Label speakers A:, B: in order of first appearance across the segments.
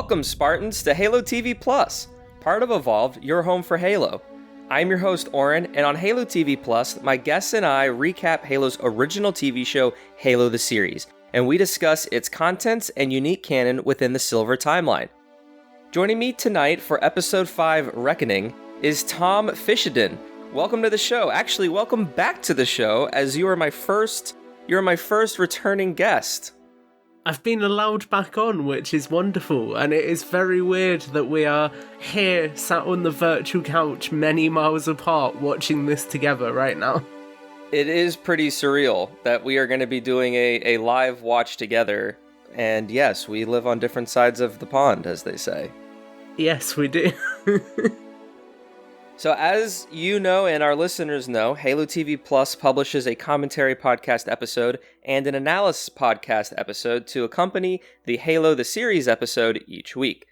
A: Welcome, Spartans, to Halo TV Plus, part of Evolved, your home for Halo. I'm your host, Oran, and on Halo TV Plus, my guests and I recap Halo's original TV show, Halo the Series, and we discuss its contents and unique canon within the Silver timeline. Joining me tonight for Episode 5, Reckoning, is Tom Fishenden. Welcome to the show. Actually, welcome back to the show, as you are my first returning guest.
B: I've been allowed back on, which is wonderful, and it is very weird that we are here, sat on the virtual couch many miles apart, watching this together right now.
A: It is pretty surreal that we are going to be doing a live watch together, and yes, we live on different sides of the pond, as they say.
B: Yes, we do.
A: So as you know and our listeners know, Halo TV Plus publishes a commentary podcast episode and an analysis podcast episode to accompany the Halo the Series episode each week.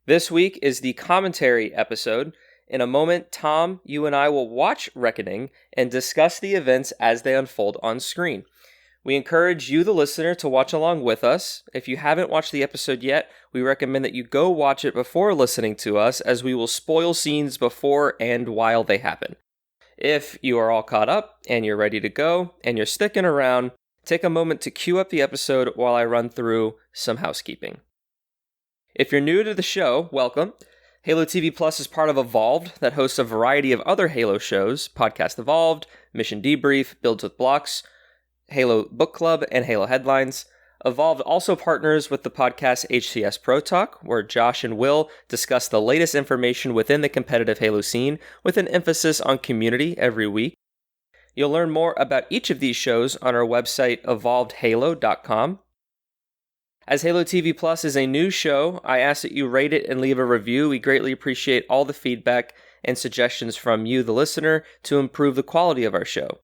A: This week is the commentary episode. In a moment, Tom, you and I will watch Reckoning and discuss the events as they unfold on screen. We encourage you, the listener, to watch along with us. If you haven't watched the episode yet, we recommend that you go watch it before listening to us, as we will spoil scenes before and while they happen. If you are all caught up and you're ready to go and you're sticking around, take a moment to queue up the episode while I run through some housekeeping. If you're new to the show, welcome. Halo TV Plus is part of Evolved, that hosts a variety of other Halo shows: Podcast Evolved, Mission Debrief, Builds with Blocks, Halo Book Club, and Halo Headlines. Evolved also partners with the podcast HCS Pro Talk, where Josh and Will discuss the latest information within the competitive Halo scene, with an emphasis on community every week. You'll learn more about each of these shows on our website, evolvedhalo.com. As Halo TV Plus is a new show, I ask that you rate it and leave a review. We greatly appreciate all the feedback and suggestions from you, the listener, to improve the quality of our show.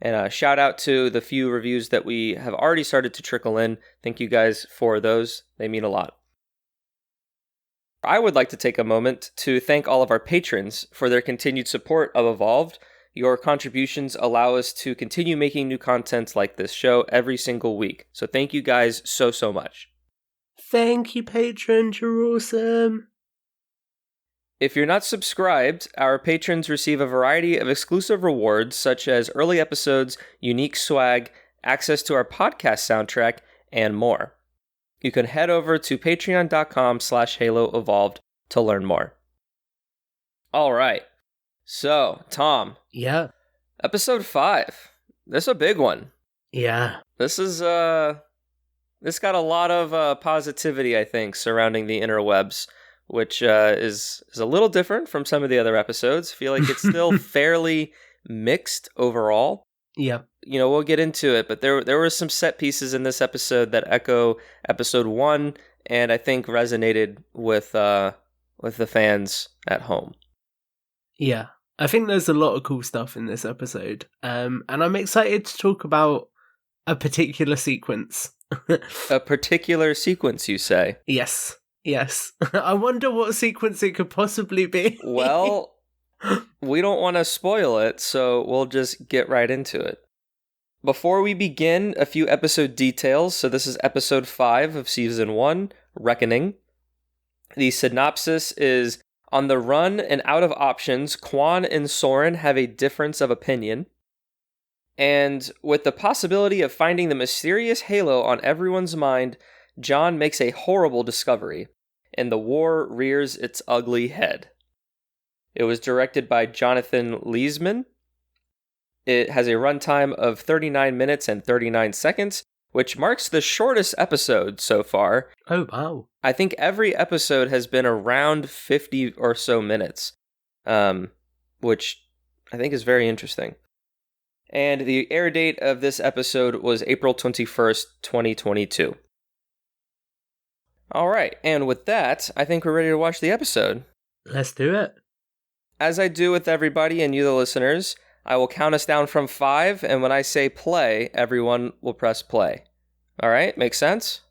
A: And a shout out to the few reviews that we have already started to trickle in. Thank you guys for those. They mean a lot. I would like to take a moment to thank all of our patrons for their continued support of Evolved. Your contributions allow us to continue making new content like this show every single week. So thank you guys so much.
B: Thank you, patrons. You're awesome.
A: If you're not subscribed, our patrons receive a variety of exclusive rewards, such as early episodes, unique swag, access to our podcast soundtrack, and more. You can head over to patreon.com/Halo Evolved to learn more. All right. So, Tom.
B: Yeah.
A: Episode 5. This is a big one.
B: Yeah.
A: This got a lot of positivity, I think, surrounding the interwebs, which is a little different from some of the other episodes. I feel like it's still fairly mixed overall.
B: Yeah.
A: You know, we'll get into it, but there were some set pieces in this episode that echo episode 1, and I think resonated with the fans at home.
B: Yeah. I think there's a lot of cool stuff in this episode. And I'm excited to talk about a particular sequence.
A: A particular sequence, you say?
B: Yes. I wonder what sequence it could possibly be.
A: Well, we don't want to spoil it, so we'll just get right into it. Before we begin, a few episode details. So this is episode 5 of season 1, Reckoning. The synopsis is: on the run and out of options, Quan and Soren have a difference of opinion. And with the possibility of finding the mysterious Halo on everyone's mind, John makes a horrible discovery, and the war rears its ugly head. It was directed by Jonathan Leesman. It has a runtime of 39 minutes and 39 seconds, which marks the shortest episode so far.
B: Oh, wow.
A: I think every episode has been around 50 or so minutes, which I think is very interesting. And the air date of this episode was April 21st, 2022. All right, and with that, I think we're ready to watch the episode.
B: Let's do it.
A: As I do with everybody and you, the listeners, I will count us down from 5, and when I say play, everyone will press play. All right, makes sense?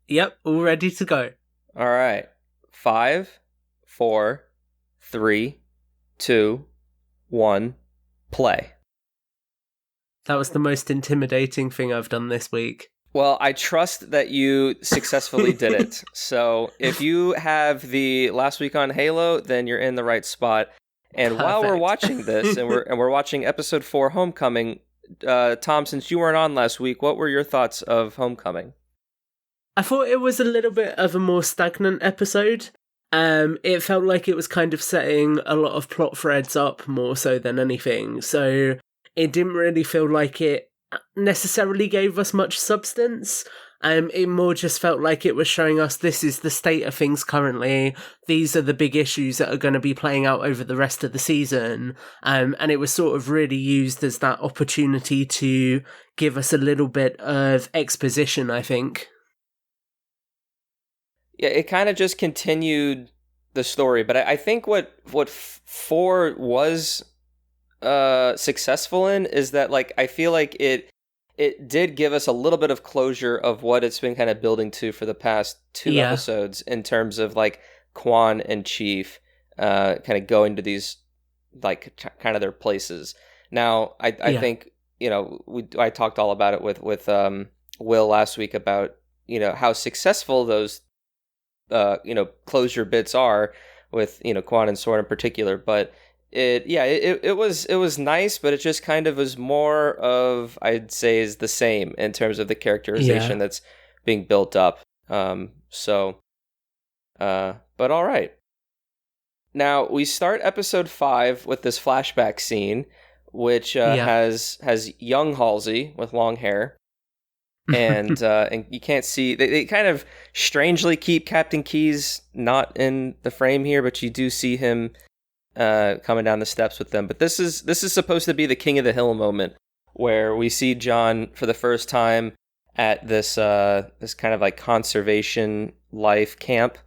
B: Yep, all ready to go.
A: All right. 5, 4, 3, 2, 1, play.
B: That was the most intimidating thing I've done this week.
A: Well, I trust that you successfully did it. So if you have the last week on Halo, then you're in the right spot. And while we're
B: Perfect.
A: watching this, and we're watching episode 4, Homecoming, Tom, since you weren't on last week, what were your thoughts of Homecoming?
B: I thought it was a little bit of a more stagnant episode. It felt like it was kind of setting a lot of plot threads up more so than anything. So it didn't really feel like it necessarily gave us much substance. It more just felt like it was showing us this is the state of things currently. These are the big issues that are going to be playing out over the rest of the season. And it was sort of really used as that opportunity to give us a little bit of exposition, I think.
A: Yeah, it kind of just continued the story, but I think what 4 was successful in is that, like, I feel like it did give us a little bit of closure of what it's been kind of building to for the past 2 episodes in terms of, like, Quan and Chief kind of going to these, like, kind of their places. Now, I think, I talked all about it with Will last week about, how successful those closure bits are with, Quan and Sword in particular, but it was nice, but it just kind of was more of, I'd say, is the same in terms of the characterization that's being built up. But all right. Now we start episode 5 with this flashback scene, which has young Halsey with long hair. And you can't see, they kind of strangely keep Captain Keyes not in the frame here, but you do see him coming down the steps with them. But this is supposed to be the King of the Hill moment, where we see John for the first time at this kind of like conservation life camp,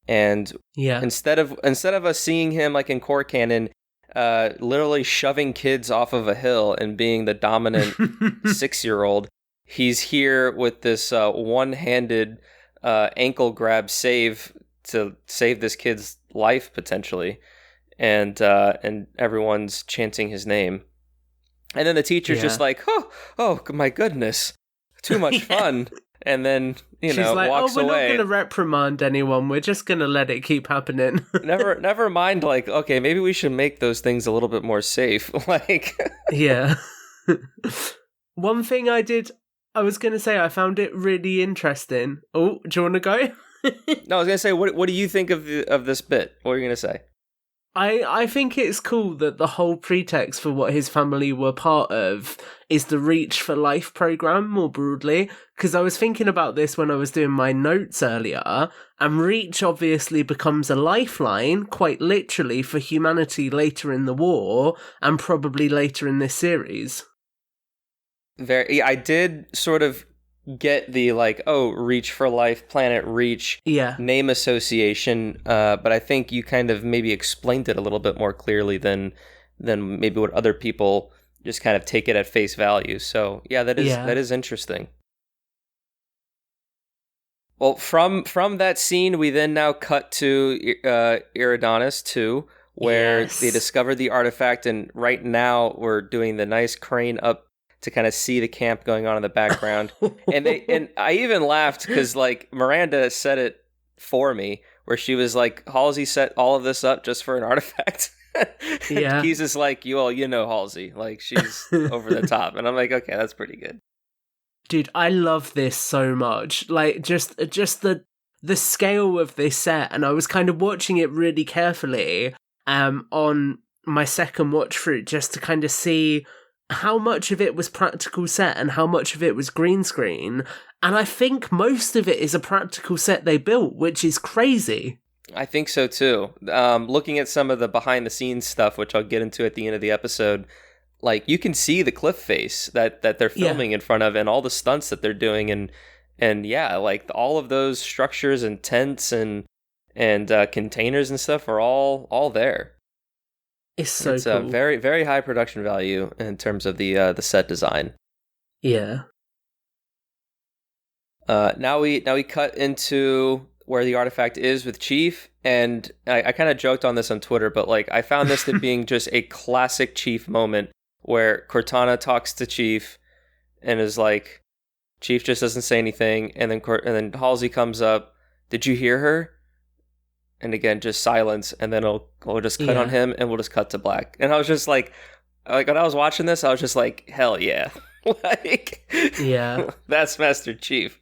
A: and instead of us seeing him like in Core Canon, literally shoving kids off of a hill and being the dominant 6-year-old, he's here with this one-handed ankle grab save to save this kid's life potentially. And everyone's chanting his name, and then the teacher's just like, oh my goodness, too much fun. And then she's like, walks away. We're not gonna
B: reprimand anyone, we're just gonna let it keep happening.
A: never mind, like, okay, maybe we should make those things a little bit more safe. Like,
B: one thing I was gonna say, I found it really interesting. Oh, do you want to go?
A: No, I was gonna say, what do you think of this bit? What were you gonna say?
B: I think it's cool that the whole pretext for what his family were part of is the Reach for Life program more broadly, because I was thinking about this when I was doing my notes earlier, and Reach obviously becomes a lifeline, quite literally, for humanity later in the war, and probably later in this series.
A: I did sort of get the, like, Reach for Life, Planet Reach name association, but I think you kind of maybe explained it a little bit more clearly than maybe what other people just kind of take it at face value. So that is interesting. Well, from that scene, we then now cut to Eridanos 2, where they discovered the artifact, and right now we're doing the nice crane up to kind of see the camp going on in the background. and I even laughed because, like, Miranda said it for me, where she was like, Halsey set all of this up just for an artifact. Keyes is like, Halsey, like, she's over the top. And I'm like, okay, that's pretty good.
B: Dude, I love this so much. Like, just the scale of this set, and I was kind of watching it really carefully on my second watch through, just to kind of see how much of it was practical set and how much of it was green screen. And I think most of it is a practical set they built, which is crazy.
A: I think so too. Looking at some of the behind the scenes stuff, which I'll get into at the end of the episode, like, you can see the cliff face that they're filming in front of, and all the stunts that they're doing, and like, all of those structures and tents and containers and stuff are all there.
B: It's
A: cool.
B: A
A: very, very high production value in terms of the set design.
B: Yeah.
A: Now we cut into where the artifact is with Chief, and I kind of joked on this on Twitter, but, like, I found this to being just a classic Chief moment, where Cortana talks to Chief and is like, Chief just doesn't say anything, and then Halsey comes up. Did you hear her? And again, just silence, and then we'll just cut on him, and we'll just cut to black. And I was just like when I was watching this, I was just like, hell yeah. Like,
B: yeah,
A: that's Master Chief.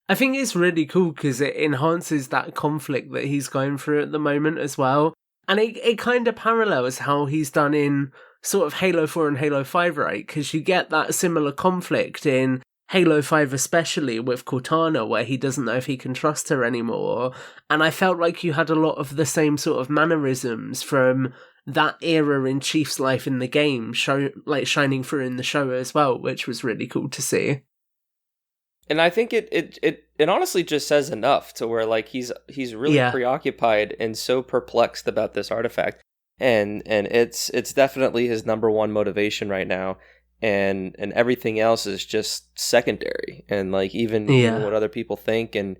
B: I think it's really cool because it enhances that conflict that he's going through at the moment as well. And it kind of parallels how he's done in sort of Halo 4 and Halo 5, right? Because you get that similar conflict in Halo 5 especially with Cortana, where he doesn't know if he can trust her anymore. And I felt like you had a lot of the same sort of mannerisms from that era in Chief's life in the game, shining through in the show as well, which was really cool to see.
A: And I think it honestly just says enough to where like he's really preoccupied and so perplexed about this artifact, and it's definitely his number one motivation right now, and everything else is just secondary. And like even what other people think, and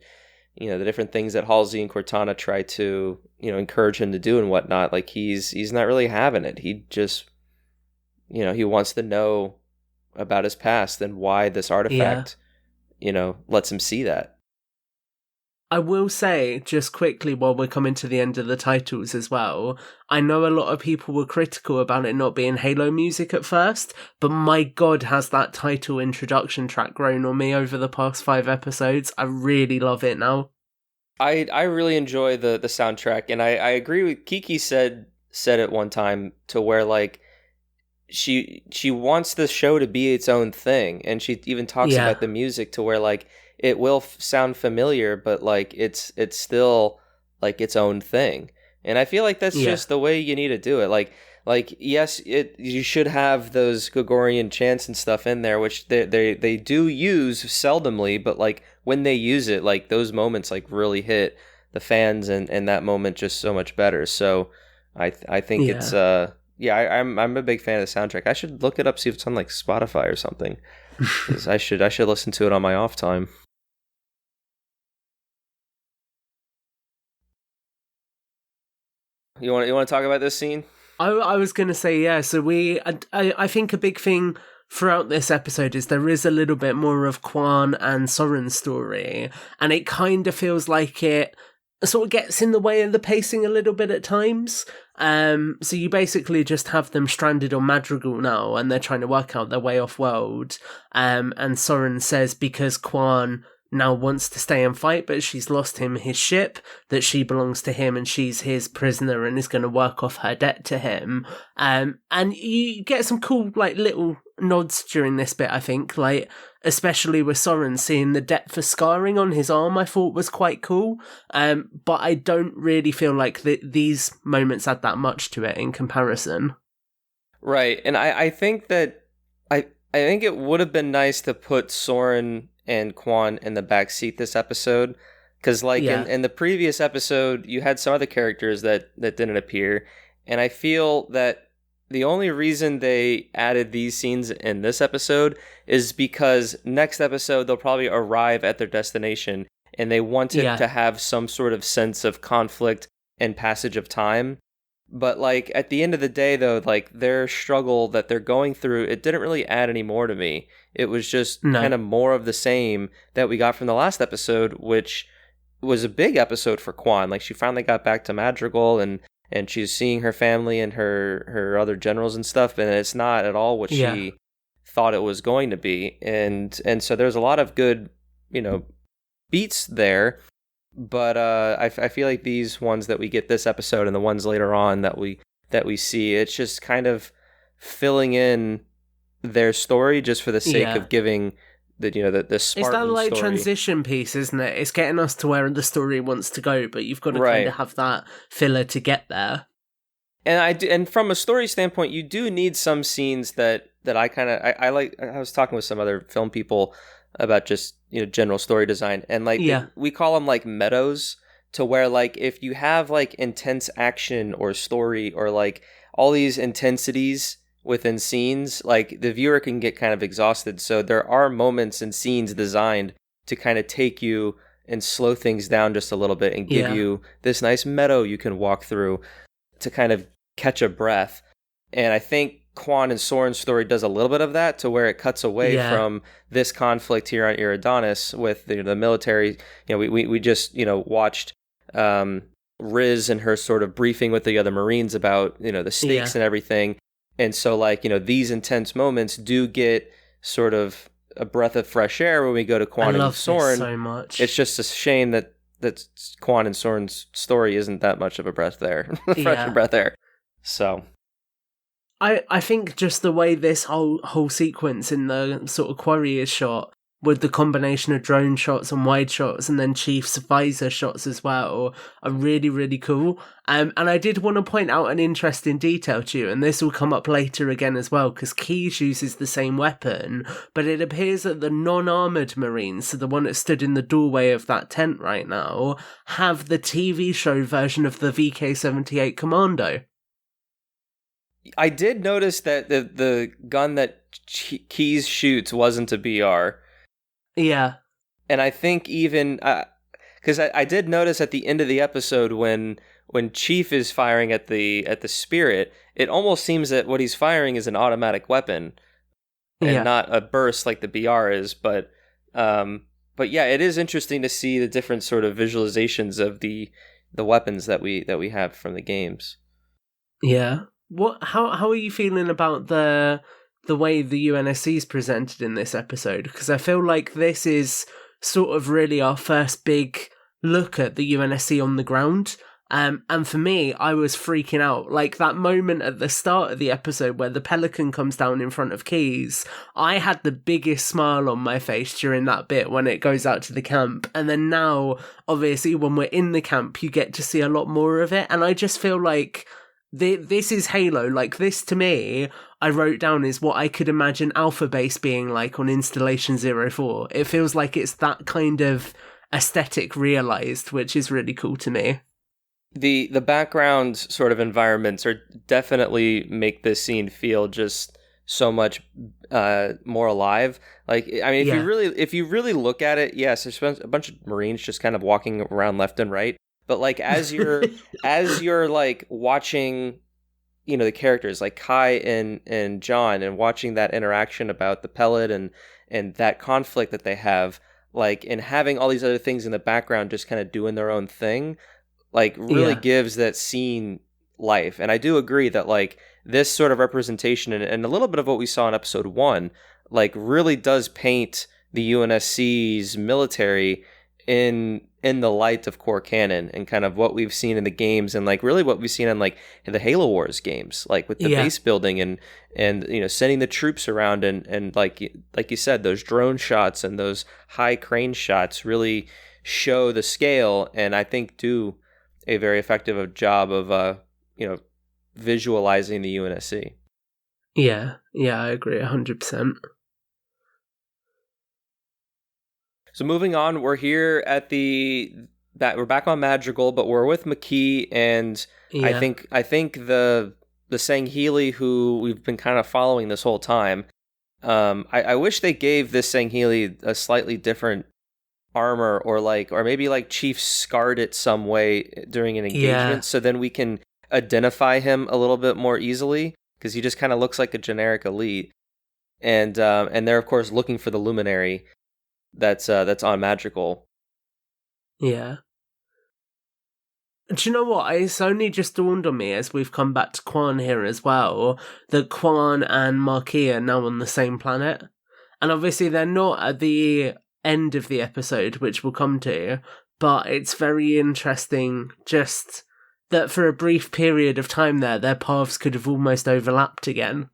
A: the different things that Halsey and Cortana try to encourage him to do and whatnot, like he's not really having it. He just he wants to know about his past and why this artifact lets him see that.
B: I will say, just quickly while we're coming to the end of the titles as well, I know a lot of people were critical about it not being Halo music at first, but my god, has that title introduction track grown on me over the past 5 episodes. I really love it now.
A: I really enjoy the soundtrack, and I agree with Kiki said it one time to where like she wants the show to be its own thing, and she even talks about the music to where like it will sound familiar, but like it's still like its own thing. And I feel like that's just the way you need to do it. Like yes, you should have those Gregorian chants and stuff in there, which they do use seldomly, but like when they use it, like those moments like really hit the fans, and that moment just so much better. So I think it's I'm a big fan of the soundtrack. I should look it up, see if it's on like Spotify or something. 'Cause I should listen to it on my off time. You want to talk about this scene?
B: I was going to say, so I think a big thing throughout this episode is there is a little bit more of Quan and Soren's story, and it kind of feels like it sort of gets in the way of the pacing a little bit at times. So you basically just have them stranded on Madrigal now, and they're trying to work out their way off world. And Soren says because Quan now wants to stay and fight, but she's lost him his ship, that she belongs to him and she's his prisoner and is going to work off her debt to him. And you get some cool like little nods during this bit, I think, like especially with Soren seeing the depth of scarring on his arm, I thought was quite cool. But I don't really feel like these moments add that much to it in comparison.
A: Right, and I think that I think it would have been nice to put Soren and Quan in the backseat this episode, because like in the previous episode you had some other characters that didn't appear, and I feel that the only reason they added these scenes in this episode is because next episode they'll probably arrive at their destination, and they wanted to have some sort of sense of conflict and passage of time. But like at the end of the day though, like their struggle that they're going through, it didn't really add any more to me. It was just kind of more of the same that we got from the last episode, which was a big episode for Quan. Like she finally got back to Madrigal, and she's seeing her family and her other generals and stuff, and it's not at all what she thought it was going to be. And so there's a lot of good, beats there. But I feel like these ones that we get this episode and the ones later on that we see, it's just kind of filling in their story just for the sake of giving the Spartan
B: it's that like
A: story.
B: Transition piece, isn't it? It's getting us to where the story wants to go, but you've got to kind of have that filler to get there.
A: And from a story standpoint, you do need some scenes that I kind of I like. I was talking with some other film people about just general story design, and like we call them like meadows, to where like if you have like intense action or story or like all these intensities within scenes, like the viewer can get kind of exhausted. So there are moments and scenes designed to kind of take you and slow things down just a little bit and give you this nice meadow you can walk through to kind of catch a breath. And I think Quan and Soren's story does a little bit of that, to where it cuts away from this conflict here on Eridanos with the military. We just watched Riz and her sort of briefing with the other Marines about the stakes and everything, and so these intense moments do get sort of a breath of fresh air when we go to Quan and Soren.
B: So much.
A: It's just a shame that Quan and Soren's story isn't that much of a breath there, fresh breath air. So.
B: I think just the way this whole sequence in the sort of quarry is shot, with the combination of drone shots and wide shots and then Chief's visor shots as well, are really, really cool. And I did want to point out an interesting detail to you, and this will come up later again as well, because Keyes uses the same weapon, but it appears that the non-armoured Marines, so the one that stood in the doorway of that tent right now, have the TV show version of the VK-78 Commando.
A: I did notice that the gun that Keyes shoots wasn't a BR.
B: Yeah.
A: And I think even... because I did notice at the end of the episode when Chief is firing at the Spirit, it almost seems that what he's firing is an automatic weapon and not a burst like the BR is. But yeah, it is interesting to see the different sort of visualizations of the weapons that we have from the games.
B: Yeah. How are you feeling about the way the UNSC is presented in this episode? Because I feel like this is sort of really our first big look at the UNSC on the ground. And for me, I was freaking out. Like that moment at the start of the episode where the Pelican comes down in front of Keyes, I had the biggest smile on my face during that bit when it goes out to the camp. And then now, obviously, when we're in the camp, you get to see a lot more of it. And I just feel like this is Halo. Like, this to me, I wrote down, is what I could imagine Alpha Base being like on Installation 04. It feels like it's that kind of aesthetic realized, which is really cool to me.
A: The background sort of environments are definitely make this scene feel just so much more alive. Like, I mean, if you really look at it, yes, there's a bunch of Marines just kind of walking around left and right. But like as you're like watching, the characters like Kai and John, and watching that interaction about the pellet and that conflict that they have, like, and having all these other things in the background just kind of doing their own thing, like really gives that scene life. And I do agree that like this sort of representation and a little bit of what we saw in episode 1, like really does paint the UNSC's military in the light of core canon and kind of what we've seen in the games, and like really what we've seen in like the Halo Wars games, like with the base building and sending the troops around and like you said, those drone shots and those high crane shots really show the scale, and I think do a very effective job of visualizing the UNSC.
B: Yeah, I agree 100%.
A: So moving on, we're here at we're back on Madrigal, but we're with McKee, and I think the Sangheili who we've been kind of following this whole time. I wish they gave this Sangheili a slightly different armor, or maybe like Chief scarred it some way during an engagement, so then we can identify him a little bit more easily, because he just kind of looks like a generic elite, and they're of course looking for the luminary that's on Madrigal.
B: Yeah. Do you know what? It's only just dawned on me as we've come back to Quan here as well, that Quan and Marquis are now on the same planet. And obviously they're not at the end of the episode, which we'll come to, but it's very interesting just that for a brief period of time there, their paths could have almost overlapped again.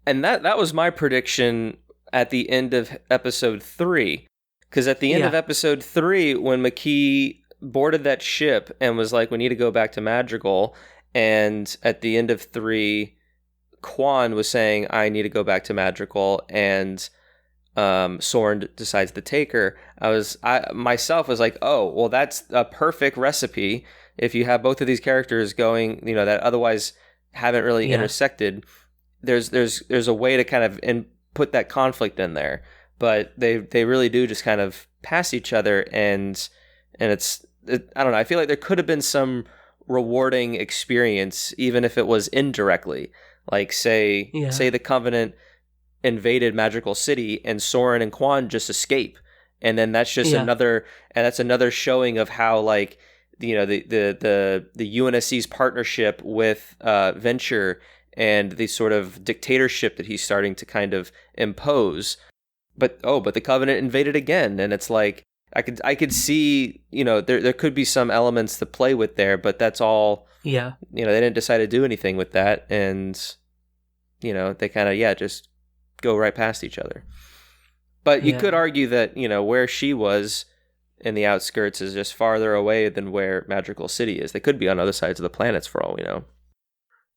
A: And that was my prediction at the end of episode 3, because at the end of episode 3, when McKee boarded that ship and was like, we need to go back to Madrigal, and at the end of 3, Quan was saying, I need to go back to Madrigal, and Soren decides to take her. I myself was like, oh, well, that's a perfect recipe if you have both of these characters going, that otherwise haven't really intersected. There's a way to kind of put that conflict in there, but they really do just kind of pass each other, and I don't know, I feel like there could have been some rewarding experience, even if it was indirectly. Like, say the Covenant invaded Magical City and Soren and Quan just escape, and then that's just another showing of how, like, the UNSC's partnership with Venture and the sort of dictatorship that he's starting to kind of impose. But the Covenant invaded again, and it's like I could see, there could be some elements to play with there, but that's all.
B: Yeah.
A: They didn't decide to do anything with that, and they kind of just go right past each other. But you could argue that where she was in the outskirts is just farther away than where Magical City is. They could be on other sides of the planets for all we know.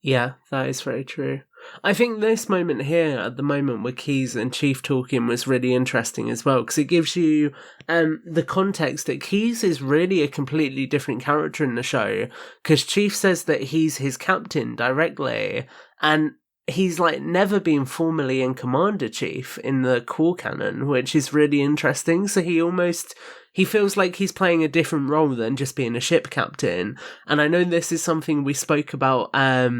B: Yeah, that is very true. I think this moment here, at the moment with Keyes and Chief talking, was really interesting as well, because it gives you the context that Keyes is really a completely different character in the show, because Chief says that he's his captain directly, and he's like never been formally in Commander Chief in the core canon, which is really interesting. So he feels like he's playing a different role than just being a ship captain. And I know this is something we spoke about a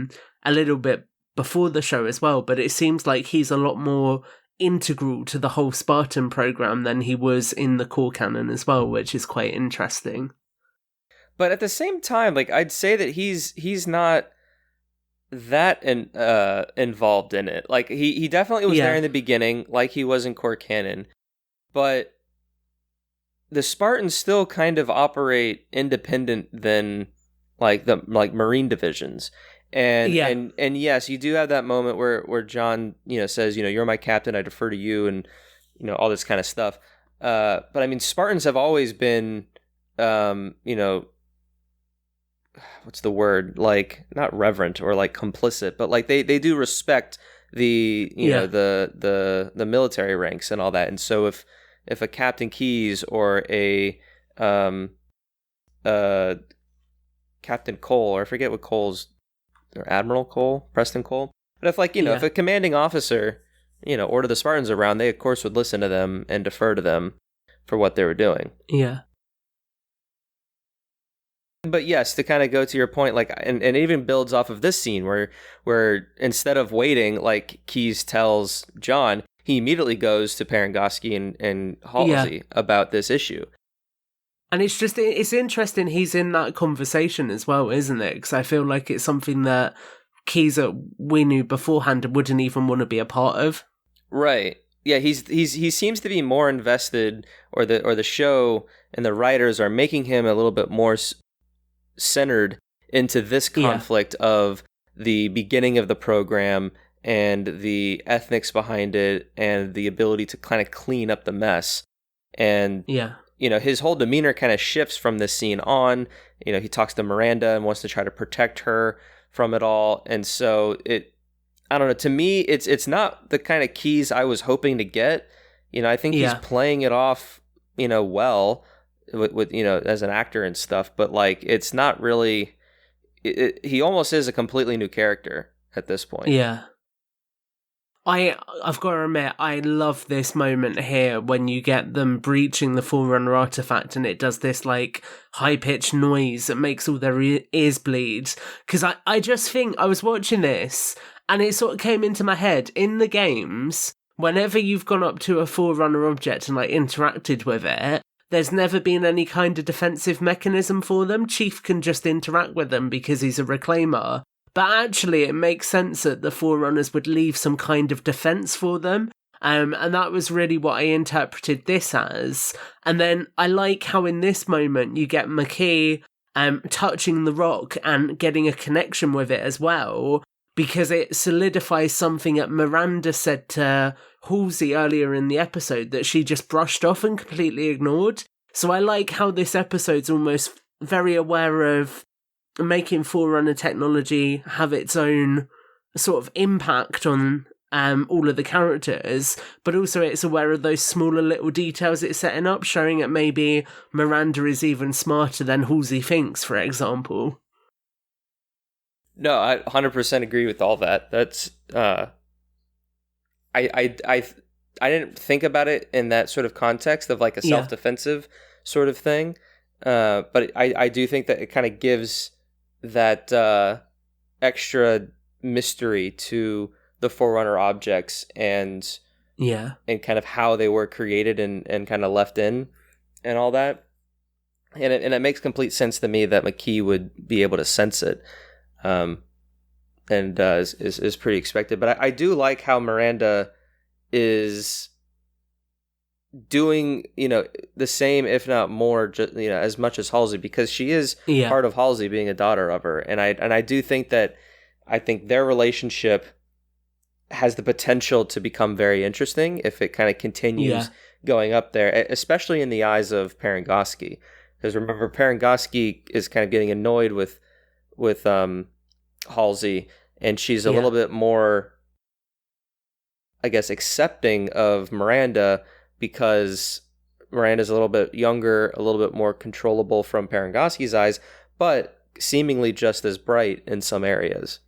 B: little bit before the show as well, but it seems like he's a lot more integral to the whole Spartan program than he was in the core canon as well, which is quite interesting.
A: But at the same time, like, I'd say that he's not that involved in it. Like, he definitely was there in the beginning, like he was in core canon, but the Spartans still kind of operate independent than like the Marine divisions. And yes, you do have that moment where John, says, you're my captain, I defer to you, and all this kind of stuff. But I mean, Spartans have always been, what's the word? Like, not reverent or like complicit, but like they do respect the the military ranks and all that. And so if a Captain Keyes or a Captain Cole, or I forget what Cole's, or Admiral Cole, Preston Cole. But if if a commanding officer, ordered the Spartans around, they of course would listen to them and defer to them for what they were doing.
B: Yeah.
A: But yes, to kind of go to your point, like, and it even builds off of this scene where instead of waiting, like Keyes tells John, he immediately goes to Parangoski and Halsey about this issue.
B: And it's interesting he's in that conversation as well, isn't it? Because I feel like it's something that Keyes, we knew beforehand, wouldn't even want to be a part of.
A: Right. Yeah, he seems to be more invested, or the show and the writers are making him a little bit more centered into this conflict of the beginning of the program and the ethics behind it and the ability to kind of clean up the mess. And his whole demeanor kind of shifts from this scene on. He talks to Miranda and wants to try to protect her from it all. And so I don't know, to me, it's not the kind of Keyes I was hoping to get. I think he's playing it off, well with as an actor and stuff, but like, it's not really, he almost is a completely new character at this point.
B: Yeah. I've got to admit, I love this moment here when you get them breaching the Forerunner artifact and it does this like high-pitched noise that makes all their ears bleed. Because I just think, I was watching this and it sort of came into my head, in the games, whenever you've gone up to a Forerunner object and like interacted with it, there's never been any kind of defensive mechanism for them. Chief can just interact with them because he's a reclaimer. But actually, it makes sense that the Forerunners would leave some kind of defense for them. And that was really what I interpreted this as. And then I like how in this moment you get McKee touching the rock and getting a connection with it as well, because it solidifies something that Miranda said to Halsey earlier in the episode that she just brushed off and completely ignored. So I like how this episode's almost very aware of making Forerunner technology have its own sort of impact on all of the characters, but also it's aware of those smaller little details it's setting up, showing that maybe Miranda is even smarter than Halsey thinks, for example.
A: No, I 100% agree with all that. That's I didn't think about it in that sort of context of like a self-defensive sort of thing, but I do think that it kind of gives that extra mystery to the Forerunner objects and kind of how they were created and kind of left in and all that. And it makes complete sense to me that McKee would be able to sense it, and is pretty expected. But I do like how Miranda is doing, the same, if not more, as much as Halsey, because she is part of Halsey being a daughter of her. And I do think that their relationship has the potential to become very interesting if it kind of continues going up there, especially in the eyes of Parangosky. Because remember, Parangosky is kind of getting annoyed with Halsey, and she's a little bit more, I guess, accepting of Miranda, because Miranda's a little bit younger, a little bit more controllable from Parangosky's eyes, but seemingly just as bright in some areas.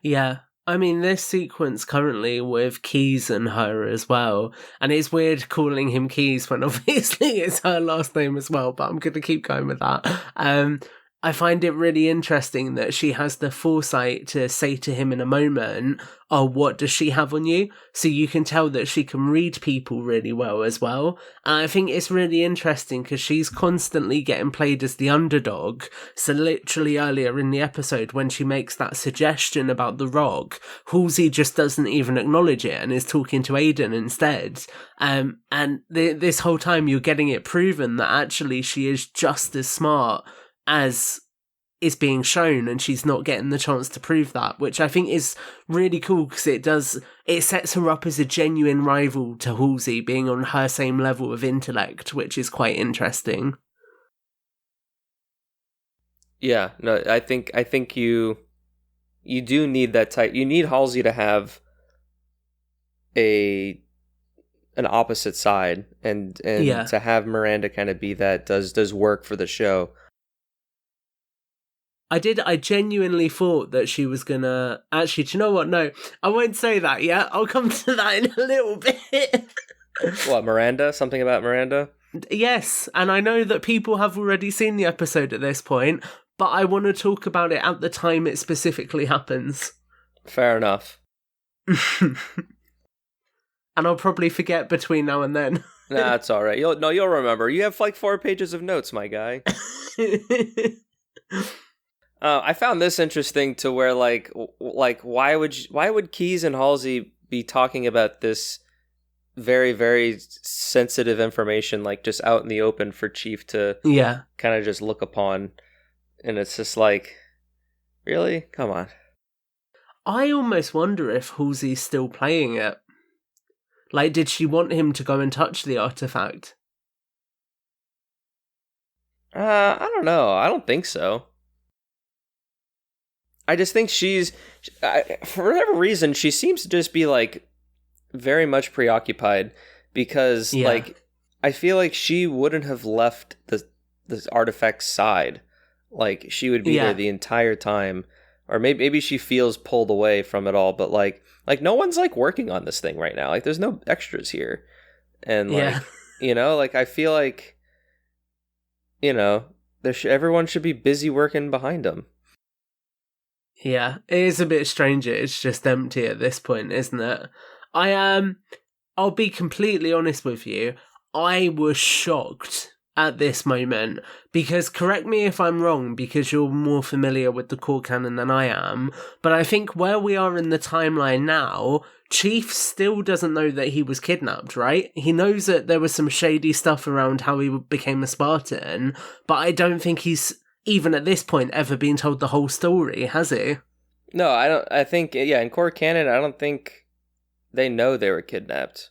B: Yeah. I mean, this sequence currently with Keys and her as well, and it's weird calling him Keys when obviously it's her last name as well, but I'm going to keep going with that. I find it really interesting that she has the foresight to say to him in a moment, oh, what does she have on you? So you can tell that she can read people really well as well. And I think it's really interesting because she's constantly getting played as the underdog. So literally earlier in the episode, when she makes that suggestion about the rock, Halsey just doesn't even acknowledge it and is talking to Aiden instead. And this whole time you're getting it proven that actually she is just as smart as is being shown, and she's not getting the chance to prove that, which I think is really cool because it sets her up as a genuine rival to Halsey, being on her same level of intellect, which is quite interesting.
A: Yeah, no, I think you do need that type. You need Halsey to have an opposite side, and to have Miranda kind of be that does work for the show.
B: I genuinely thought that she was gonna... Actually, do you know what? No, I won't say that yet. I'll come to that in a little bit.
A: What, Miranda? Something about Miranda?
B: Yes, and I know that people have already seen the episode at this point, but I want to talk about it at the time it specifically happens.
A: Fair enough.
B: And I'll probably forget between now and then.
A: Nah, that's all right. You'll remember. You have like 4 pages of notes, my guy. I found this interesting to where like why would Keys and Halsey be talking about this very, very sensitive information like just out in the open for Chief to kind of just look upon, and it's just like, really? Come on.
B: I almost wonder if Halsey's still playing it. Like, did she want him to go and touch the artifact?
A: I don't know. I don't think so. I just think for whatever reason, she seems to just be like very much preoccupied, because like I feel like she wouldn't have left the artifact's side. Like she would be there the entire time, or maybe she feels pulled away from it all. But like no one's like working on this thing right now. Like there's no extras here, and like like I feel like everyone should be busy working behind them.
B: Yeah, it is a bit stranger. It's just empty at this point, isn't it? I'll be completely honest with you. I was shocked at this moment because, correct me if I'm wrong, because you're more familiar with the core canon than I am, but I think where we are in the timeline now, Chief still doesn't know that he was kidnapped, right? He knows that there was some shady stuff around how he became a Spartan, but I don't think he's, even at this point, ever been told the whole story, has he?
A: No, I don't. I think, in core canon, I don't think they know they were kidnapped.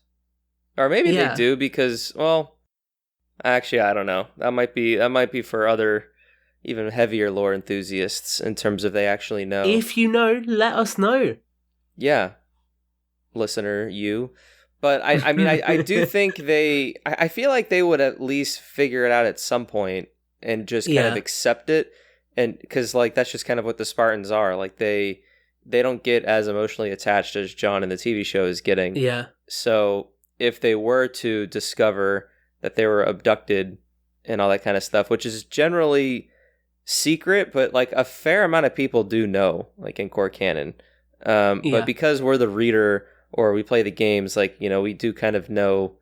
A: Or maybe they do because, well, actually, I don't know. That might be for other, even heavier lore enthusiasts in terms of they actually know.
B: If you know, let us know.
A: Yeah, listener, you. But I mean, I do think I feel like they would at least figure it out at some point and just kind of accept it, and because like that's just kind of what the Spartans are. Like they don't get as emotionally attached as John in the TV show is getting.
B: Yeah.
A: So if they were to discover that they were abducted and all that kind of stuff, which is generally secret, but like a fair amount of people do know, like in core canon. But because we're the reader or we play the games, like, you know, we do kind of know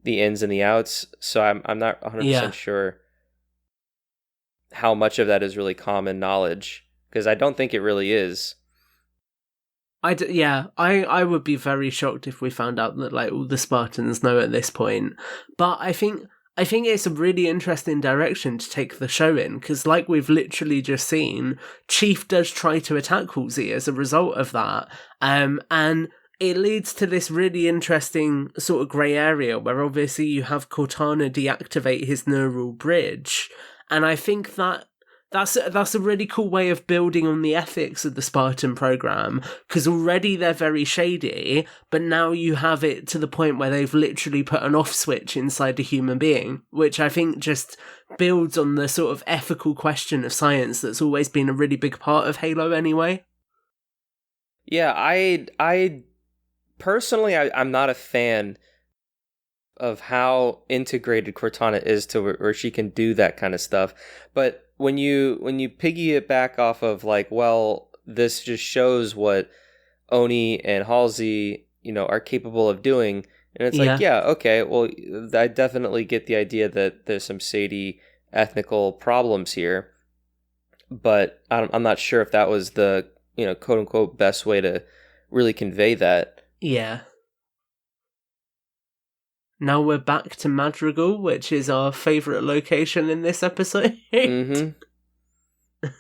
A: the ins and the outs. So I'm not 100% sure how much of that is really common knowledge, because I don't think it really is.
B: I would be very shocked if we found out that like all the Spartans know at this point. But I think it's a really interesting direction to take the show in, because like we've literally just seen, Chief does try to attack Halsey as a result of that. And it leads to this really interesting sort of grey area where obviously you have Cortana deactivate his neural bridge. And I think that's a really cool way of building on the ethics of the Spartan program, because already they're very shady, but now you have it to the point where they've literally put an off switch inside a human being, which I think just builds on the sort of ethical question of science that's always been a really big part of Halo anyway.
A: Yeah, I personally, I'm not a fan of how integrated Cortana is to where she can do that kind of stuff. But when you piggy it back off of like, well, this just shows what Oni and Halsey, you know, are capable of doing. And it's like, yeah, okay, well, I definitely get the idea that there's some shady ethnical problems here. But I'm not sure if that was the, you know, quote unquote best way to really convey that.
B: Yeah. Now we're back to Madrigal, which is our favourite location in this episode.
A: I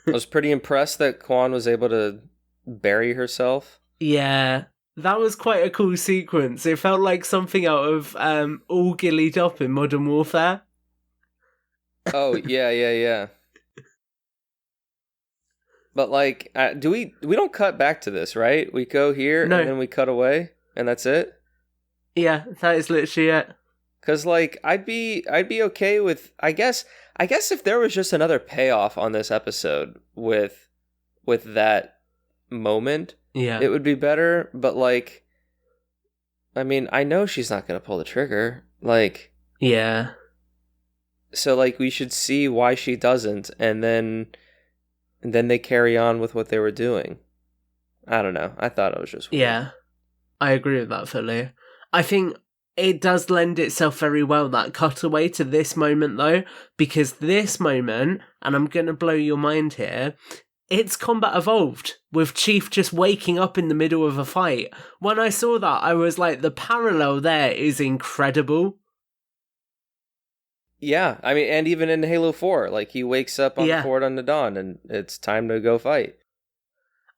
A: was pretty impressed that Kwan was able to bury herself.
B: Yeah, that was quite a cool sequence. It felt like something out of All Gillied Up in Modern Warfare.
A: Oh, yeah. But like, we don't cut back to this, right? We go here, no. And then we cut away, and that's it?
B: Yeah, that is literally it.
A: Because, like, I'd be okay with, I guess if there was just another payoff on this episode with that moment, it would be better. But, like, I mean, I know she's not going to pull the trigger. Like,
B: yeah.
A: So, like, we should see why she doesn't, and then they carry on with what they were doing. I don't know. I thought it was just weird.
B: Yeah, I agree with that fully. I think it does lend itself very well, that cutaway to this moment, though, because this moment, and I'm going to blow your mind here, it's combat evolved, with Chief just waking up in the middle of a fight. When I saw that, I was like, the parallel there is incredible.
A: Yeah, I mean, and even in Halo 4, like, he wakes up on the Fort on the Dawn, and it's time to go fight.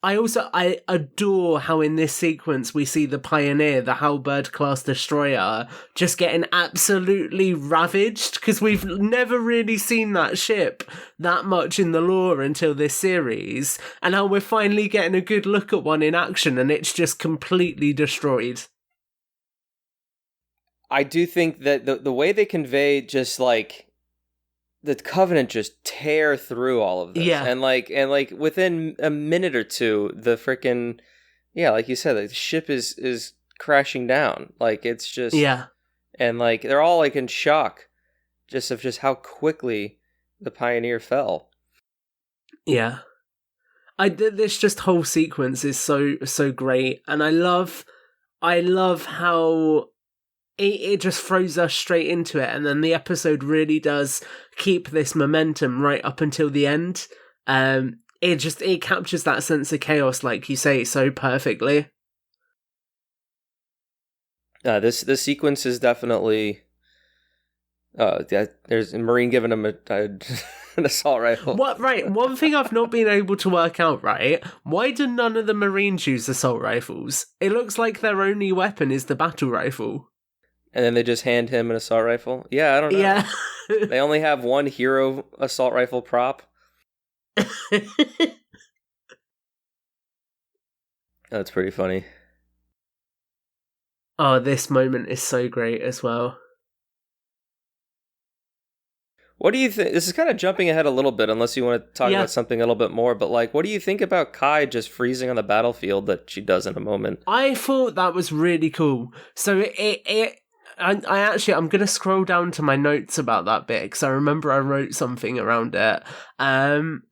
B: I adore how in this sequence we see the Pioneer, the Halberd-class destroyer, just getting absolutely ravaged, because we've never really seen that ship that much in the lore until this series, and how we're finally getting a good look at one in action, and it's just completely destroyed.
A: I do think that the way they convey just, like, the Covenant just tear through all of this. And like within a minute or two, the frickin', like you said, like, the ship is crashing down. Like, it's just, and like, they're all like in shock just of just how quickly the Pioneer fell.
B: Yeah. This just whole sequence is so great. And I love how it just throws us straight into it, and then the episode really does keep this momentum right up until the end. It captures that sense of chaos, like you say, so perfectly.
A: This sequence is definitely. There's a Marine giving him an assault rifle.
B: What? Right. One thing I've not been able to work out. Right. Why do none of the Marines use assault rifles? It looks like their only weapon is the battle rifle.
A: And then they just hand him an assault rifle? Yeah, I don't know.
B: Yeah.
A: They only have one hero assault rifle prop. That's pretty funny.
B: Oh, this moment is so great as well.
A: What do you think? This is kind of jumping ahead a little bit, unless you want to talk about something a little bit more, but like, what do you think about Kai just freezing on the battlefield that she does in a moment?
B: I thought that was really cool. So it I'm going to scroll down to my notes about that bit because I remember I wrote something around it.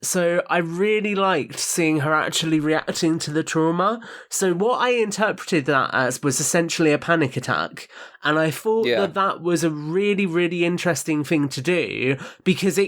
B: So I really liked seeing her actually reacting to the trauma. So what I interpreted that as was essentially a panic attack. And I thought that was a really, really interesting thing to do because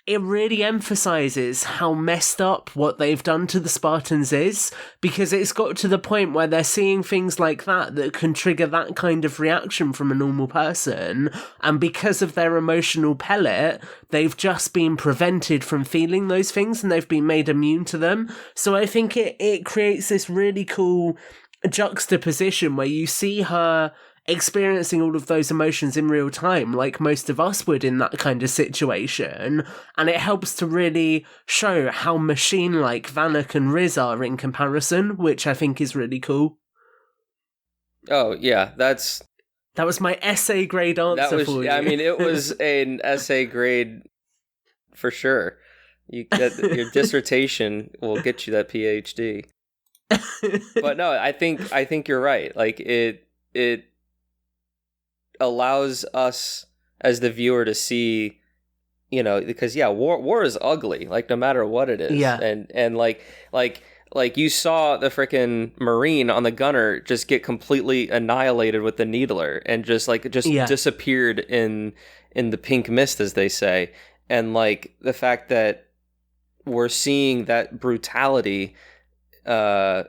B: it really emphasizes how messed up what they've done to the Spartans is, because it's got to the point where they're seeing things like that can trigger that kind of reaction from a normal person, and because of their emotional pellet, they've just been prevented from feeling those things and they've been made immune to them. So I think it creates this really cool juxtaposition where you see her experiencing all of those emotions in real time, like most of us would in that kind of situation, and it helps to really show how machine-like Vanek and Riz are in comparison, which I think is really cool.
A: Oh, yeah, that
B: was my essay grade answer for you.
A: I mean, it was an essay grade for sure. You get your dissertation will get you that PhD. But no, I think you're right. Like it allows us as the viewer to see, because war is ugly, like no matter what it is.
B: Yeah.
A: And like you saw the freaking Marine on the gunner just get completely annihilated with the needler and just disappeared in the pink mist, as they say. And like the fact that we're seeing that brutality, not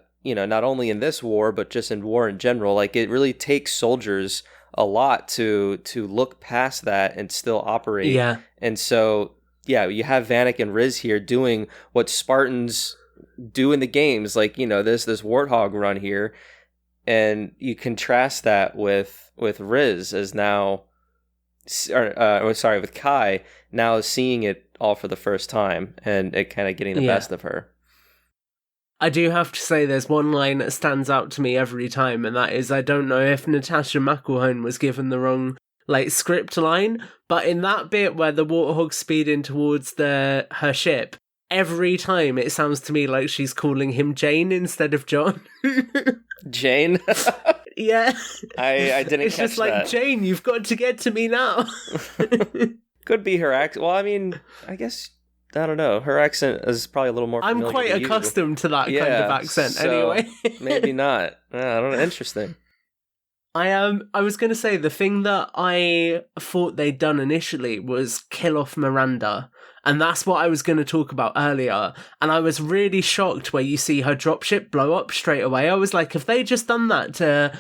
A: only in this war, but just in war in general, like it really takes soldiers a lot to look past that and still operate.
B: Yeah.
A: And so, you have Vanek and Riz here doing what Spartans do in the games, like, this Warthog run here. And you contrast that with Riz as now, with Kai now seeing it all for the first time and it kind of getting the best of her.
B: I do have to say there's one line that stands out to me every time, and that is, I don't know if Natasha McElhone was given the wrong script line, but in that bit where the Warthog's speeding towards her ship, every time it sounds to me like she's calling him Jane instead of John.
A: Jane?
B: Yeah.
A: I didn't catch that.
B: It's just like, Jane, you've got to get to me now.
A: Could be her accent. Well, I mean, I guess, I don't know. Her accent is probably a little more familiar.
B: I'm quite accustomed to that kind of accent anyway.
A: Maybe not. I don't know. Interesting.
B: I was going to say, the thing that I thought they'd done initially was kill off Miranda. And that's what I was going to talk about earlier. And I was really shocked where you see her dropship blow up straight away. I was like, have they just done that to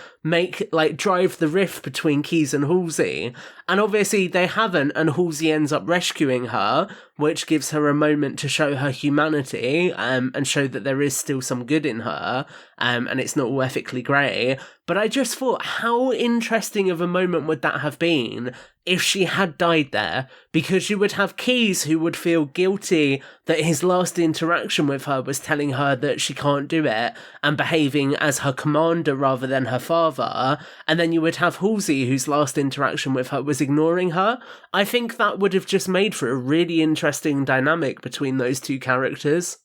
B: drive the rift between Keyes and Halsey? And obviously they haven't, and Halsey ends up rescuing her, which gives her a moment to show her humanity, and show that there is still some good in her, and it's not all ethically grey. But I just thought, how interesting of a moment would that have been if she had died there? Because you would have Keyes who would feel guilty that his last interaction with her was telling her that she can't do it and behaving as her commander rather than her father. And then you would have Halsey whose last interaction with her was ignoring her. I think that would have just made for a really interesting dynamic between those two characters.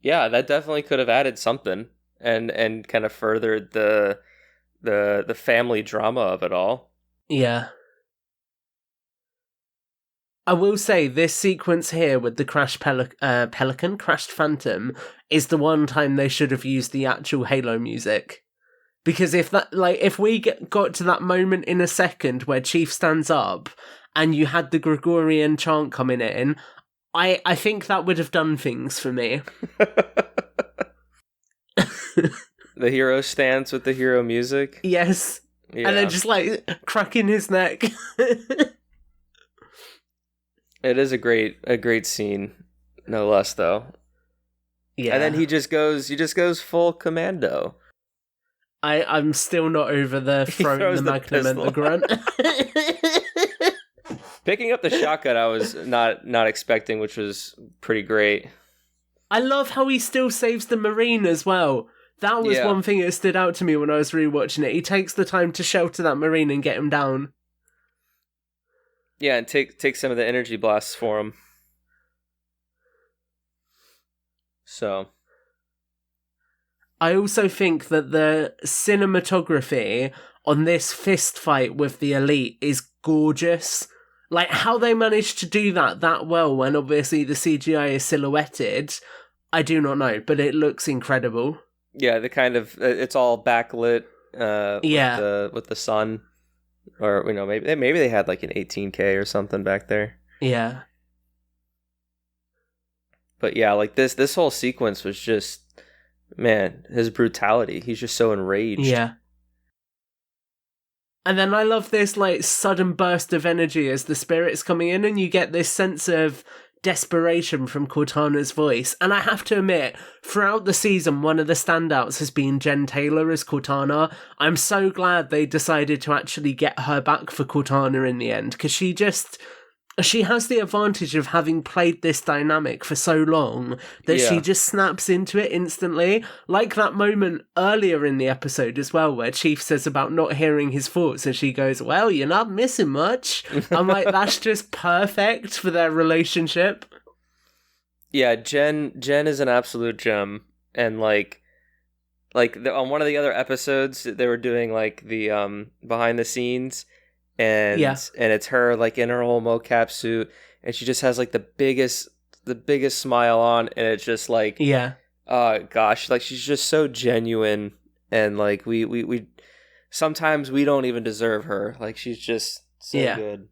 A: Yeah, that definitely could have added something and kind of furthered the family drama of it all.
B: Yeah. I will say this sequence here with the crashed crashed Phantom is the one time they should have used the actual Halo music. Because if we got to that moment in a second where Chief stands up and you had the Gregorian chant coming in, I think that would have done things for me.
A: The hero stands with the hero music?
B: Yes. Yeah. And then just cracking his neck.
A: It is a great scene, no less though. Yeah. And then he just goes full commando.
B: I'm still not over the throwing the magnum and the grunt.
A: Picking up the shotgun I was not expecting, which was pretty great.
B: I love how he still saves the Marine as well. That was one thing that stood out to me when I was rewatching it. He takes the time to shelter that Marine and get him down.
A: Yeah, and take some of the energy blasts for him. So
B: I also think that the cinematography on this fist fight with the Elite is gorgeous. Like, how they managed to do that well when obviously the CGI is silhouetted, I do not know, but it looks incredible.
A: Yeah, the kind of it's all backlit
B: Yeah.
A: with the sun, or maybe they had like an 18K or something back there.
B: Yeah.
A: But yeah, like this whole sequence was just, man, his brutality. He's just so enraged.
B: Yeah. And then I love this like sudden burst of energy as the spirit's coming in, and you get this sense of desperation from Cortana's voice. And I have to admit, throughout the season, one of the standouts has been Jen Taylor as Cortana. I'm so glad they decided to actually get her back for Cortana in the end, because she has the advantage of having played this dynamic for so long that she just snaps into it instantly. Like that moment earlier in the episode as well, where Chief says about not hearing his thoughts, and she goes, well, you're not missing much. I'm like, that's just perfect for their relationship.
A: Yeah, Jen is an absolute gem. And on one of the other episodes, they were doing like the behind the scenes, and it's her like in her whole mocap suit, and she just has like the biggest smile on, and it's just like, gosh, like she's just so genuine, and like we sometimes we don't even deserve her. Like she's just so good.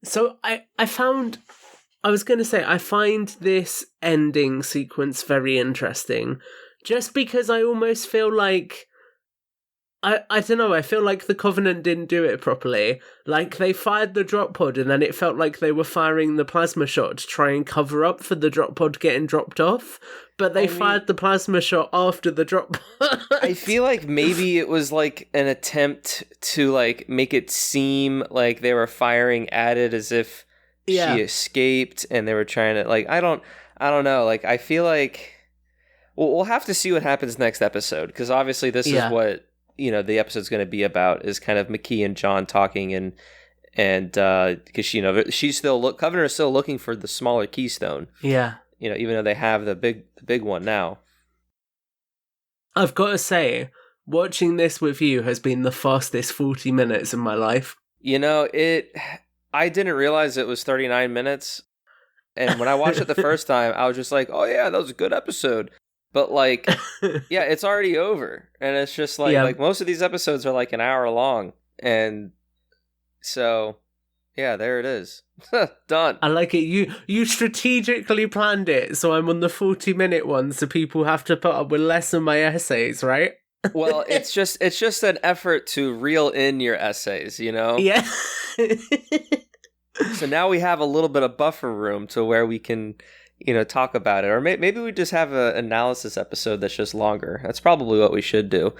B: So I find this ending sequence very interesting, just because I almost feel like I don't know, I feel like the Covenant didn't do it properly. Like, they fired the drop pod, and then it felt like they were firing the plasma shot to try and cover up for the drop pod getting dropped off. But they fired the plasma shot after the drop pod.
A: I feel like maybe it was like an attempt to like make it seem like they were firing at it as if she escaped, and they were trying to like, I don't know. Like, I feel like we'll have to see what happens next episode, because obviously this is what the episode's going to be about, is kind of McKee and John talking, and because she's still Covenant is still looking for the smaller keystone.
B: Yeah,
A: even though they have the big one now.
B: I've got to say, watching this with you has been the fastest 40 minutes in my life.
A: I didn't realize it was 39 minutes, and when I watched it the first time, I was just like, oh yeah, that was a good episode. But like, yeah, it's already over, and it's just like like most of these episodes are like an hour long, and so yeah, there it is, done.
B: I like it. You strategically planned it, so I'm on the 40-minute one, so people have to put up with less of my essays, right?
A: Well, it's just an effort to reel in your essays,
B: Yeah.
A: So now we have a little bit of buffer room to where we can talk about it, or maybe we just have an analysis episode that's just longer. That's probably what we should do.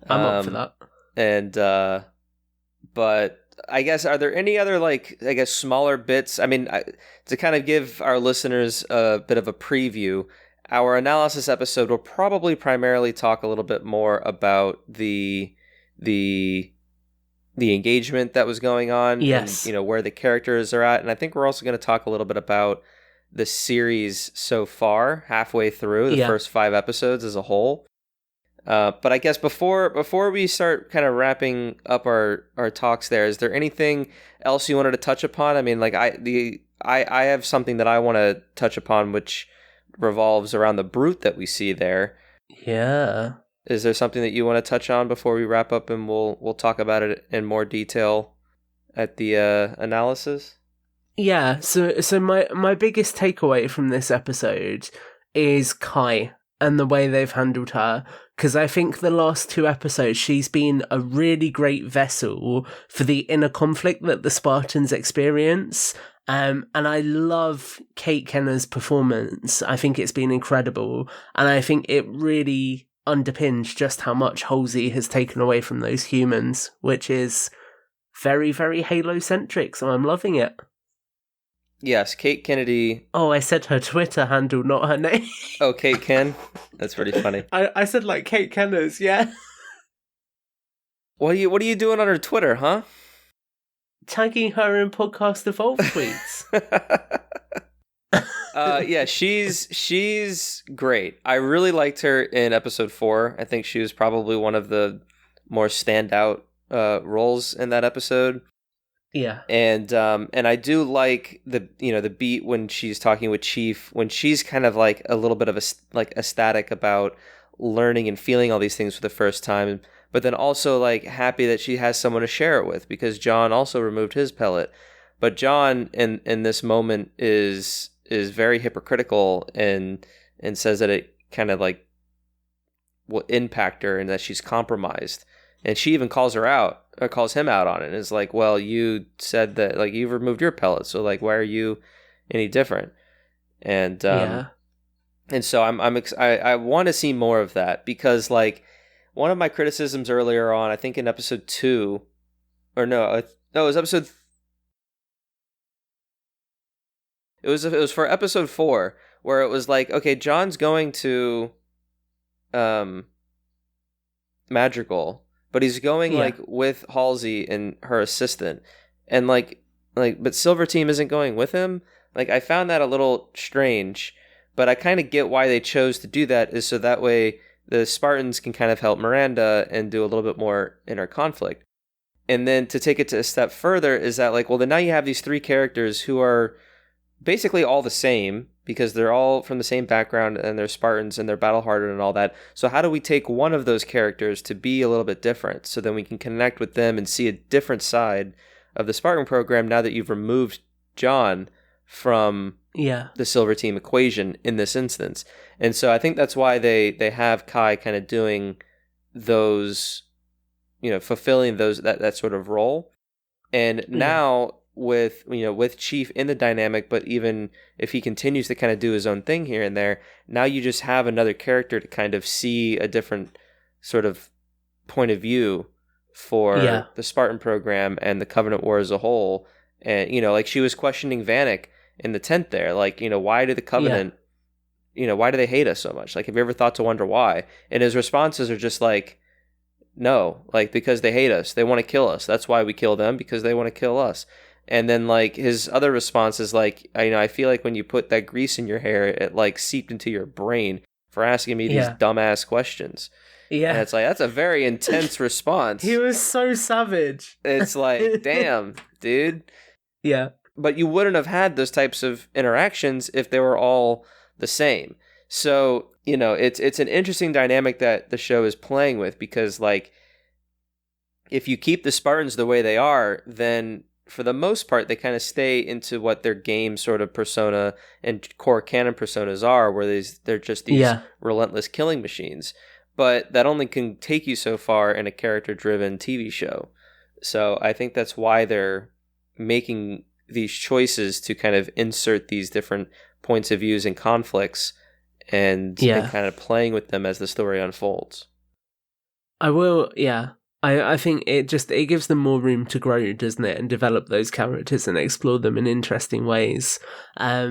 B: I'm up for that.
A: And but I guess, are there any other smaller bits? I mean, to kind of give our listeners a bit of a preview, our analysis episode will probably primarily talk a little bit more about the engagement that was going on, and where the characters are at, and I think we're also going to talk a little bit about the series so far, halfway through the first 5 episodes as a whole. But I guess before we start kind of wrapping up our talks there, is there anything else you wanted to touch upon? I mean, like I have something that I want to touch upon, which revolves around the brute that we see there.
B: Yeah.
A: Is there something that you want to touch on before we wrap up, and we'll talk about it in more detail at the analysis?
B: Yeah, so my biggest takeaway from this episode is Kai and the way they've handled her, because I think the last 2 episodes she's been a really great vessel for the inner conflict that the Spartans experience, and I love Kate Kenner's performance. I think it's been incredible, and I think it really underpins just how much Halsey has taken away from those humans, which is very, very Halo-centric, so I'm loving it.
A: Yes, Kate Kennedy.
B: Oh, I said her Twitter handle, not her name.
A: Oh, Kate Ken? That's pretty funny.
B: I said like Kate Kenners, yeah.
A: What are you doing on her Twitter, huh?
B: Tagging her in Podcast Evolve tweets.
A: Yeah, she's great. I really liked her in episode 4. I think she was probably one of the more standout roles in that episode.
B: Yeah.
A: And I do like the beat when she's talking with Chief, when she's kind of like a little bit of like ecstatic about learning and feeling all these things for the first time, but then also like happy that she has someone to share it with, because John also removed his pellet. But John in this moment is very hypocritical and says that it kind of like will impact her and that she's compromised. And she even calls him out on it, and is like, well, you said that, like, you've removed your pellet, so like, why are you any different? And and so I want to see more of that, because like one of my criticisms earlier on, I think in episode 2, or no, it was episode. It was for episode 4, where it was like, okay, John's going to Madrigal, but he's going like with Halsey and her assistant, and but Silver Team isn't going with him. Like, I found that a little strange, but I kind of get why they chose to do that, is so that way the Spartans can kind of help Miranda and do a little bit more inner conflict. And then to take it to a step further is that, like, well, then now you have these 3 characters who are basically all the same, because they're all from the same background and they're Spartans and they're battle-hardened and all that. So how do we take one of those characters to be a little bit different, so then we can connect with them and see a different side of the Spartan program now that you've removed John from the Silver Team equation in this instance? And so I think that's why they have Kai kind of doing those, fulfilling that sort of role. And now with Chief in the dynamic, but even if he continues to kind of do his own thing here and there, now you just have another character to kind of see a different sort of point of view for the Spartan program and the Covenant War as a whole. And, like she was questioning Vanek in the tent there, like, why do the Covenant, why do they hate us so much? Like, have you ever thought to wonder why? And his responses are just like, no, like, because they hate us. They want to kill us. That's why we kill them, because they want to kill us. And then, like, his other response is like, I feel like when you put that grease in your hair, it like seeped into your brain for asking me these dumbass questions. Yeah. And it's like, that's a very intense response.
B: He was so savage.
A: It's like, damn, dude.
B: Yeah.
A: But you wouldn't have had those types of interactions if they were all the same. So, it's an interesting dynamic that the show is playing with, because, like, if you keep the Spartans the way they are, then for the most part, they kind of stay into what their game sort of persona and core canon personas are, where they're just these relentless killing machines. But that only can take you so far in a character-driven TV show. So I think that's why they're making these choices to kind of insert these different points of views and conflicts, and kind of playing with them as the story unfolds.
B: I think it gives them more room to grow, doesn't it, and develop those characters and explore them in interesting ways. I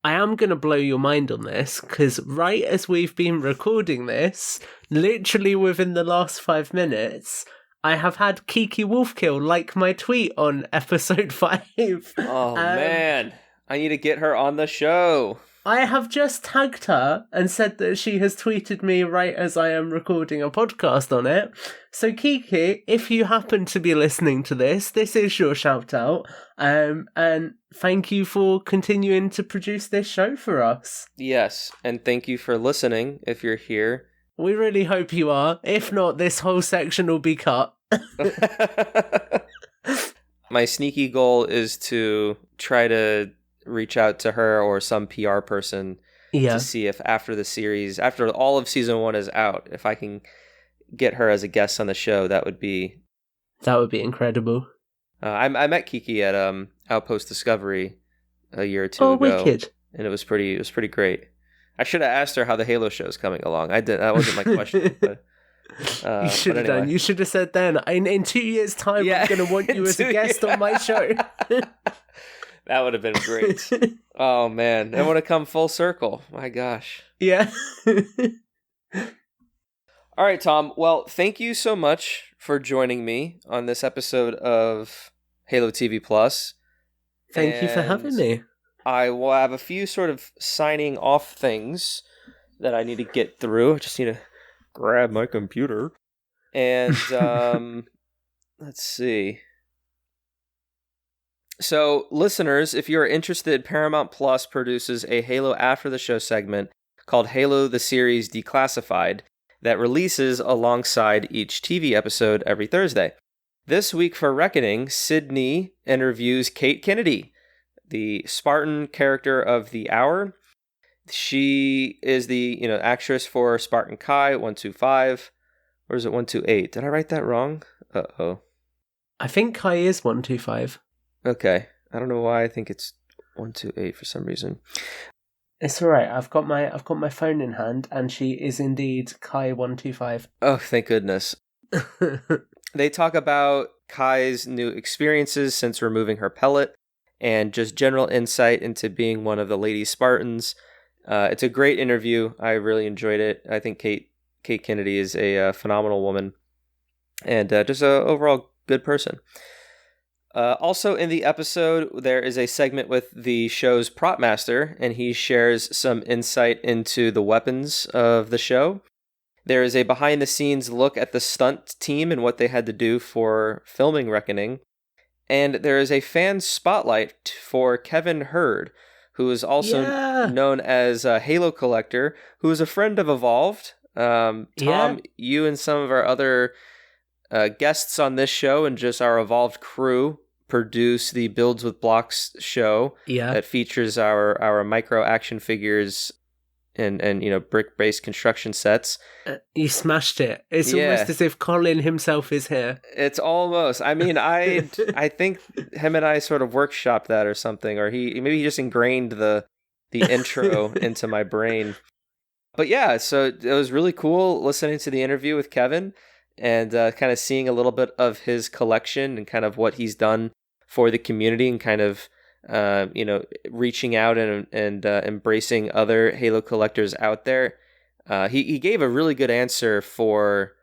B: am going to blow your mind on this, because right as we've been recording this, literally within the last 5 minutes, I have had Kiki Wolfkill like my tweet on episode 5.
A: Oh, man. I need to get her on the show.
B: I have just tagged her and said that she has tweeted me right as I am recording a podcast on it. So Kiki, if you happen to be listening to this is your shout out. And thank you for continuing to produce this show for us.
A: Yes, and thank you for listening if you're here.
B: We really hope you are. If not, this whole section will be cut.
A: My sneaky goal is to try to reach out to her or some PR person to see if after all of season 1 is out, if I can get her as a guest on the show. That would be
B: incredible.
A: I met Kiki at Outpost Discovery a year or two ago.
B: Wicked.
A: And it was pretty great. I should have asked her how the Halo show is coming along. That wasn't my question. But,
B: you should have done. You should have said then, in 2 years' time, I'm going to want you as a guest on my show.
A: That would have been great. Oh, man. It would have come full circle. My gosh.
B: Yeah.
A: All right, Tom. Well, thank you so much for joining me on this episode of Halo TV Plus.
B: Thank you for having me.
A: I will have a few sort of signing off things that I need to get through. I just need to grab my computer. And let's see. So, listeners, if you're interested, Paramount Plus produces a Halo After the Show segment called Halo the Series Declassified that releases alongside each TV episode every Thursday. This week for Reckoning, Sydney interviews Kate Kennedy, the Spartan character of the hour. She is the actress for Spartan Kai 125. Or is it 128? Did I write that wrong? Uh-oh.
B: I think Kai is 125.
A: Okay. I don't know why I think it's 128 for some reason.
B: It's all right. I've got my phone in hand, and she is indeed Kai 125.
A: Oh, thank goodness. They talk about Kai's new experiences since removing her pellet, and just general insight into being one of the Lady Spartans. It's a great interview. I really enjoyed it. I think Kate Kennedy is a phenomenal woman, and just a overall good person. Also in the episode, there is a segment with the show's prop master, and he shares some insight into the weapons of the show. There is a behind-the-scenes look at the stunt team and what they had to do for filming Reckoning. And there is a fan spotlight for Kevin Hurd, who is also known as a Halo Collector, who is a friend of Evolved. Tom, you and some of our other guests on this show and just our Evolved crew produce the Builds with Blocks show that features our micro action figures and brick-based construction sets.
B: You smashed it. It's almost as if Colin himself is here.
A: It's almost. I mean, I think him and I sort of workshopped that or something, or he just ingrained the intro into my brain. But yeah, so it was really cool listening to the interview with Kevin and kind of seeing a little bit of his collection and kind of what he's done for the community and kind of reaching out and embracing other Halo collectors out there. He gave a really good answer for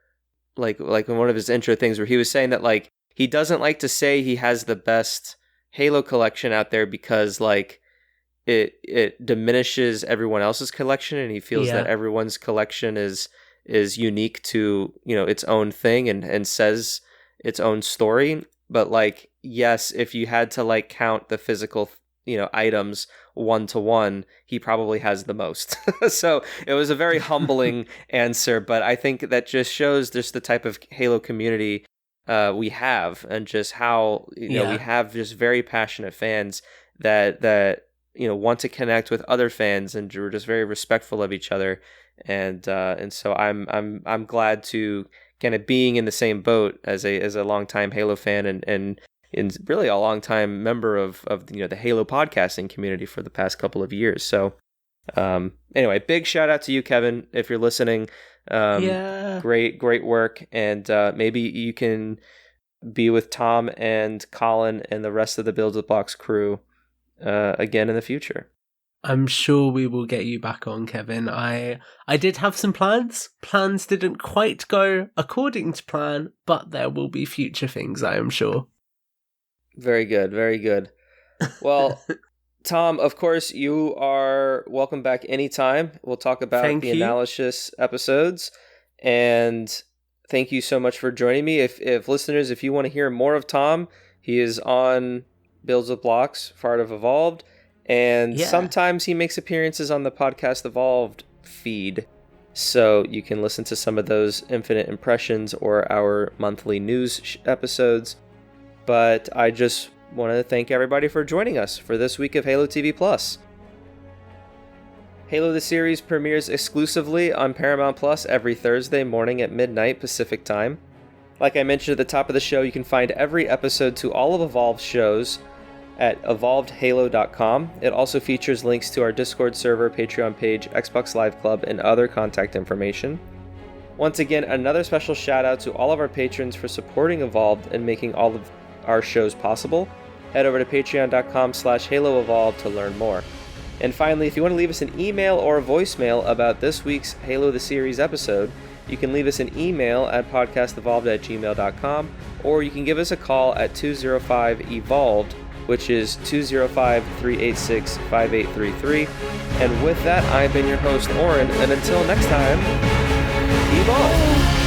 A: like in one of his intro things where he was saying that like he doesn't like to say he has the best Halo collection out there because like it diminishes everyone else's collection, and he feels that everyone's collection is unique to its own thing and says its own story. But like, yes, if you had to like count the physical items 1-to-1, he probably has the most. So it was a very humbling answer, but I think that just shows just the type of Halo community we have, and just how we have just very passionate fans that want to connect with other fans, and we're just very respectful of each other. And so I'm glad to kind of being in the same boat as a longtime Halo fan and really a longtime member of the Halo podcasting community for the past couple of years. So anyway, big shout out to you, Kevin, if you're listening. Great work, and maybe you can be with Tom and Colin and the rest of the Builds with Blocks crew again in the future.
B: I'm sure we will get you back on, Kevin. I did have some plans. Plans didn't quite go according to plan, but there will be future things, I am sure.
A: Very good, very good. Well, Tom, of course, you are welcome back anytime. We'll talk about analysis episodes. And thank you so much for joining me. If listeners, if you want to hear more of Tom, he is on Builds with Blocks, part of Evolved. And sometimes he makes appearances on the Podcast Evolved feed. So you can listen to some of those Infinite Impressions or our monthly news episodes. But I just want to thank everybody for joining us for this week of Halo TV Plus. Halo the series premieres exclusively on Paramount Plus every Thursday morning at midnight Pacific Time. Like I mentioned at the top of the show, you can find every episode to all of Evolved's shows at evolvedhalo.com. It also features links to our Discord server, Patreon page, Xbox Live Club, and other contact information. Once again, another special shout out to all of our patrons for supporting Evolved and making all of our shows possible. Head over to patreon.com/HaloEvolved to learn more. And finally, if you want to leave us an email or a voicemail about this week's Halo the Series episode, you can leave us an email at podcastevolved@gmail.com, or you can give us a call at 205-EVOLVED which is 205-386-5833. And with that, I've been your host, Oran, and until next time, evolve!